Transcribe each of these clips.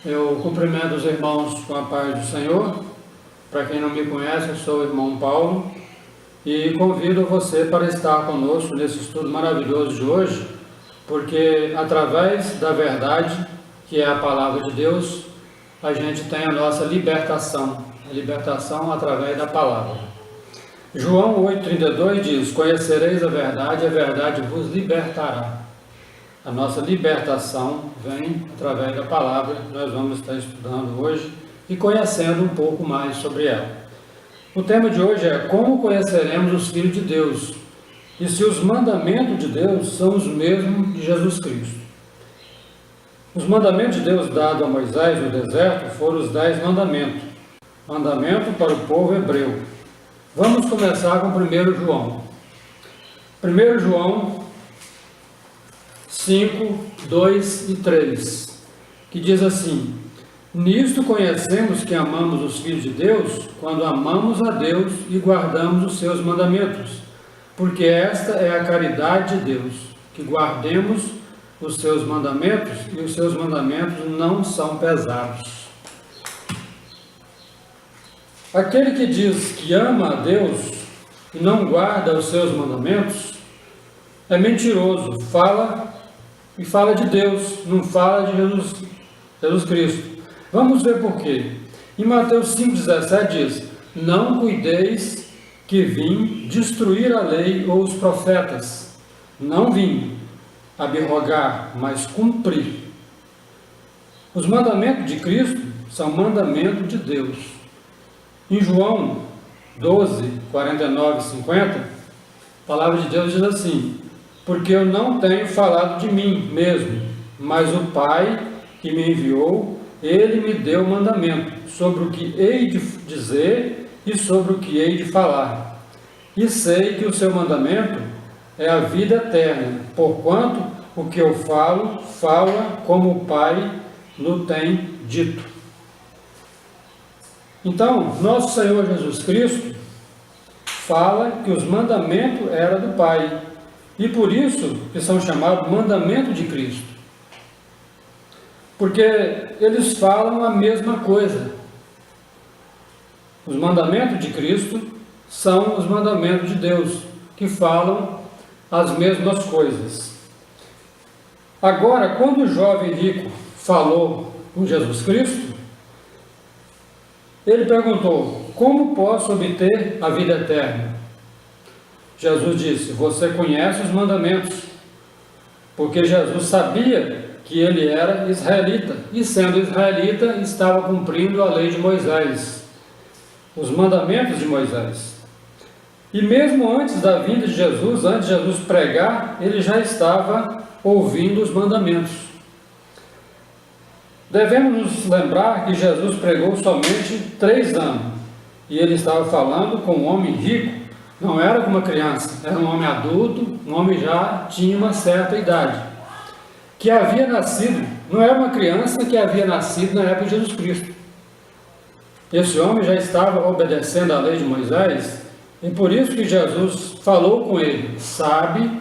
Eu cumprimento os irmãos com a paz do Senhor. Para quem não me conhece, eu sou o irmão Paulo e convido você para estar conosco nesse estudo maravilhoso de hoje, porque através da verdade, que é a palavra de Deus, a gente tem a nossa libertação, a libertação através da palavra. João 8,32 diz: conhecereis a verdade vos libertará. A nossa libertação vem através da palavra que nós vamos estar estudando hoje e conhecendo um pouco mais sobre ela. O tema de hoje é como conheceremos os filhos de Deus e se os mandamentos de Deus são os mesmos de Jesus Cristo. Os mandamentos de Deus dados a Moisés no deserto foram os 10 mandamentos. Mandamento para o povo hebreu. Vamos começar com 1 João. 1 João 5, 2 e 3, que diz assim: nisto conhecemos que amamos os filhos de Deus, quando amamos a Deus e guardamos os seus mandamentos, porque esta é a caridade de Deus, que guardemos os seus mandamentos, e os seus mandamentos não são pesados. Aquele que diz que ama a Deus e não guarda os seus mandamentos é mentiroso, fala de Deus, não fala de Jesus Cristo. Vamos ver por quê. Em Mateus 5,17 diz: não cuideis que vim destruir a lei ou os profetas. Não vim abrogar, mas cumprir. Os mandamentos de Cristo são mandamentos de Deus. Em João 12, 49 e 50, a palavra de Deus diz assim: porque eu não tenho falado de mim mesmo, mas o Pai que me enviou, ele me deu mandamento sobre o que hei de dizer e sobre o que hei de falar. E sei que o seu mandamento é a vida eterna, porquanto o que eu falo, fala como o Pai no tem dito. Então, nosso Senhor Jesus Cristo fala que os mandamentos eram do Pai, e por isso que são chamados mandamentos de Cristo. Porque eles falam a mesma coisa. Os mandamentos de Cristo são os mandamentos de Deus, que falam as mesmas coisas. Agora, quando o jovem rico falou com Jesus Cristo, ele perguntou: como posso obter a vida eterna? Jesus disse: você conhece os mandamentos, porque Jesus sabia que ele era israelita, e sendo israelita, estava cumprindo a lei de Moisés, os mandamentos de Moisés. E mesmo antes da vinda de Jesus, antes de Jesus pregar, ele já estava ouvindo os mandamentos. Devemos nos lembrar que Jesus pregou somente 3 anos, e ele estava falando com um homem rico. Não era como uma criança, era um homem adulto, um homem já tinha uma certa idade, que havia nascido, não era uma criança que havia nascido na época de Jesus Cristo. Esse homem já estava obedecendo à lei de Moisés, e por isso que Jesus falou com ele: sabe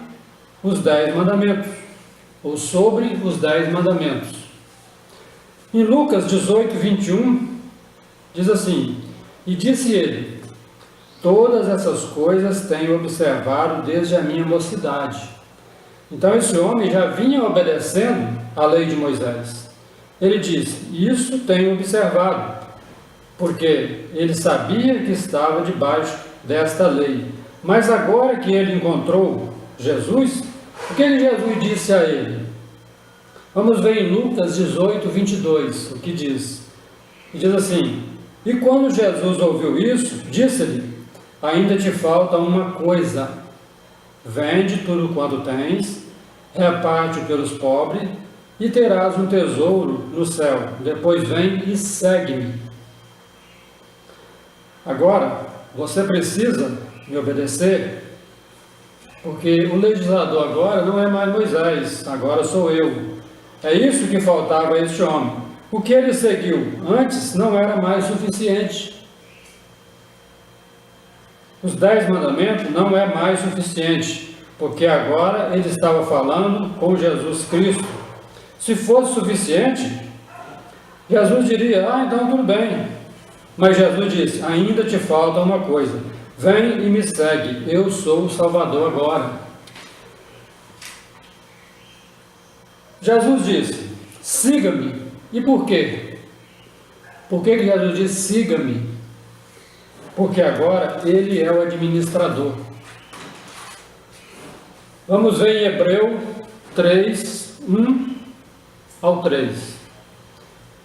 os 10 mandamentos, ou sobre os 10 mandamentos. Em Lucas 18, 21, diz assim: e disse ele: todas essas coisas tenho observado desde a minha mocidade. Então esse homem já vinha obedecendo à lei de Moisés. Ele disse: isso tenho observado, porque ele sabia que estava debaixo desta lei. Mas agora que ele encontrou Jesus, o que Jesus disse a ele? Vamos ver em Lucas 18, 22, o que diz. E diz assim: e quando Jesus ouviu isso, disse-lhe: ainda te falta uma coisa. Vende tudo quanto tens, reparte-o pelos pobres, e terás um tesouro no céu. Depois vem e segue-me. Agora, você precisa me obedecer, porque o legislador agora não é mais Moisés, agora sou eu. É isso que faltava a este homem. O que ele seguiu antes não era mais suficiente. Os 10 mandamentos não é mais suficiente, porque agora ele estava falando com Jesus Cristo. Se fosse suficiente, Jesus diria, então tudo bem. Mas Jesus disse, ainda te falta uma coisa. Vem e me segue, eu sou o Salvador agora. Jesus disse, siga-me. E por quê? Por que Jesus disse, siga-me? Porque agora ele é o administrador. Vamos ver em Hebreu 3, 1 ao 3,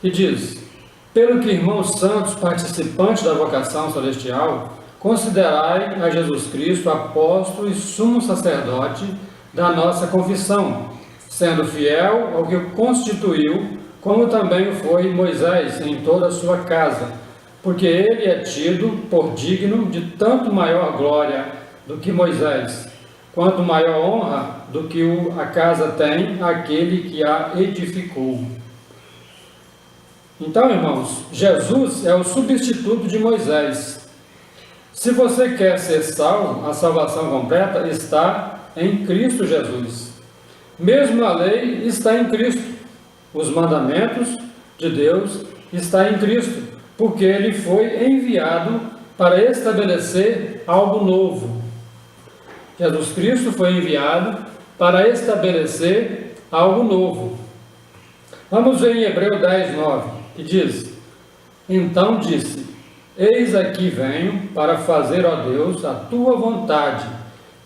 que diz, pelo que, irmãos santos, participantes da vocação celestial, considerai a Jesus Cristo apóstolo e sumo sacerdote da nossa confissão, sendo fiel ao que o constituiu, como também o foi Moisés em toda a sua casa, porque ele é tido por digno de tanto maior glória do que Moisés, quanto maior honra do que a casa tem aquele que a edificou. Então, irmãos, Jesus é o substituto de Moisés. Se você quer ser salvo, a salvação completa está em Cristo Jesus. Mesmo a lei está em Cristo. Os mandamentos de Deus estão em Cristo, porque ele foi enviado para estabelecer algo novo. Jesus Cristo foi enviado para estabelecer algo novo. Vamos ver em Hebreu 10, 9, que diz, então disse, eis aqui venho para fazer, ó Deus, a tua vontade.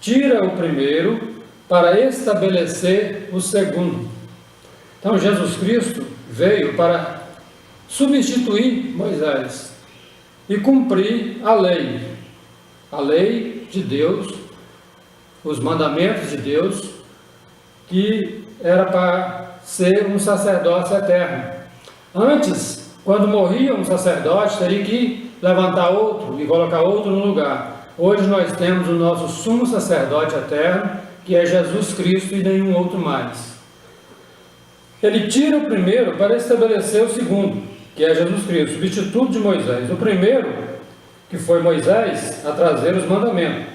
Tira o primeiro para estabelecer o segundo. Então Jesus Cristo veio para substituir Moisés e cumprir a lei de Deus, os mandamentos de Deus, que era para ser um sacerdócio eterno. Antes, quando morria um sacerdote, teria que levantar outro e colocar outro no lugar. Hoje nós temos o nosso sumo sacerdote eterno, que é Jesus Cristo e nenhum outro mais. Ele tira o primeiro para estabelecer o segundo, que é Jesus Cristo, substituto de Moisés. O primeiro, que foi Moisés, a trazer os mandamentos.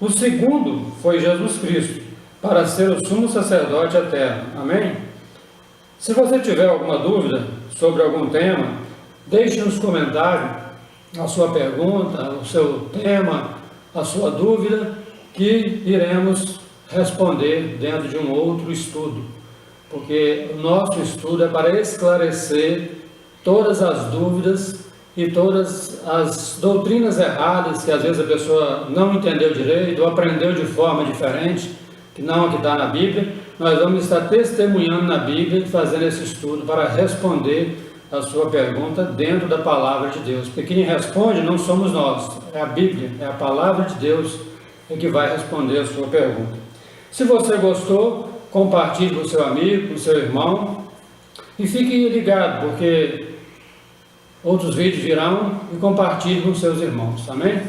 O segundo foi Jesus Cristo, para ser o sumo sacerdote eterno. Amém? Se você tiver alguma dúvida sobre algum tema, deixe nos comentários a sua pergunta, o seu tema, a sua dúvida, que iremos responder dentro de um outro estudo. Porque o nosso estudo é para esclarecer todas as dúvidas e todas as doutrinas erradas que às vezes a pessoa não entendeu direito ou aprendeu de forma diferente, que não a que está na Bíblia. Nós vamos estar testemunhando na Bíblia e fazendo esse estudo para responder a sua pergunta dentro da Palavra de Deus. Porque quem responde não somos nós, é a Bíblia, é a Palavra de Deus que vai responder a sua pergunta. Se você gostou, compartilhe com o seu amigo, com o seu irmão e fique ligado, porque outros vídeos virão, e compartilhe com seus irmãos. Amém?